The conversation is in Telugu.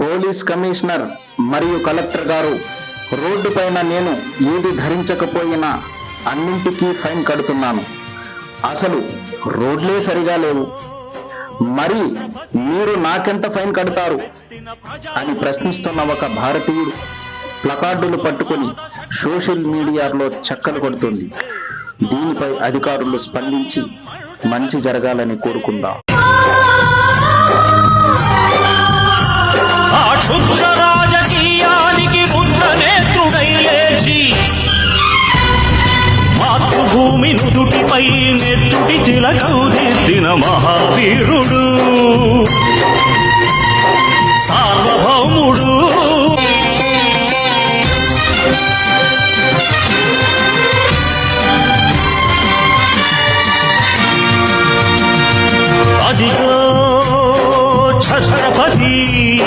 పోలీస్ కమిషనర్ మరియు కలెక్టర్ గారు, రోడ్డు పైన నేను ఏది ధరించకపోయినా అన్నింటికీ ఫైన్ కడుతున్నాను. అసలు రోడ్లే సరిగా లేవు, మరి మీరు నాకెంత ఫైన్ కడతారు అని ప్రశ్నిస్తున్న ఒక భారతీయుడు ప్లకార్డులు పట్టుకొని సోషల్ మీడియాలో చక్కలు కొడుతుంది. దీనిపై అధికారులు స్పందించి మంచి జరగాలని కోరుకుందాం.